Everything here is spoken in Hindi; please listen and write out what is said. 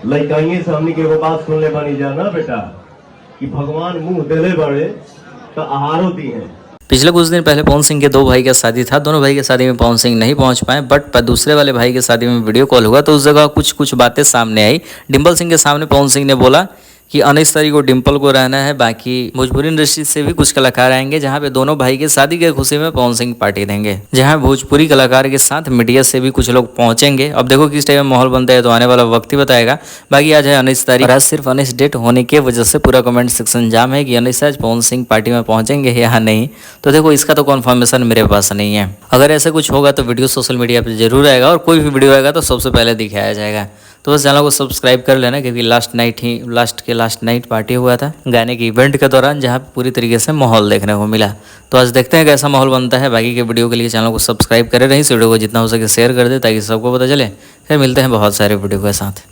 लइकाइए सामने के एगो बात सुन ले बनी जाना बेटा कि भगवान मुंह देले बड़े तो आहारो दी है। पिछले कुछ दिन पहले पवन सिंह के दो भाई का शादी था। दोनों भाई की शादी में पवन सिंह नहीं पहुंच पाए, बट दूसरे वाले भाई की शादी में वीडियो कॉल हुआ तो उस जगह कुछ बातें सामने आई। डिम्पल सिंह के सामने पवन सिंह ने बोला कि 19 तारीख को डिम्पल को रहना है, बाकी भोजपुरी इंडस्ट्री से भी कुछ कलाकार आएंगे, जहां पे दोनों भाई के शादी के खुशी में पवन सिंह पार्टी देंगे, जहां भोजपुरी कलाकार के साथ मीडिया से भी कुछ लोग पहुंचेंगे। अब देखो किस टाइप में माहौल बनता है तो आने वाला वक्त ही बताएगा। बाकी आज है 19 तारीख, आज सिर्फ 19 डेट होने की वजह से पूरा कमेंट सेक्शन जाम है कि 19 आज पवन सिंह पार्टी में पहुंचेंगे या नहीं। तो देखो इसका तो कन्फर्मेशन मेरे पास नहीं है। अगर ऐसा कुछ होगा तो वीडियो सोशल मीडिया पर जरूर आएगा और कोई भी वीडियो आएगा तो सबसे पहले दिखाया जाएगा। तो बस चैनल को सब्सक्राइब कर लेना, क्योंकि लास्ट नाइट पार्टी हुआ था गाने की इवेंट के दौरान, जहां पूरी तरीके से माहौल देखने को मिला। तो आज देखते हैं कैसा माहौल बनता है। बाकी के वीडियो के लिए चैनल को सब्सक्राइब करे रही, इस वीडियो को जितना हो सके शेयर कर दे ताकि सबको पता चले। फिर मिलते हैं बहुत सारे वीडियो के साथ।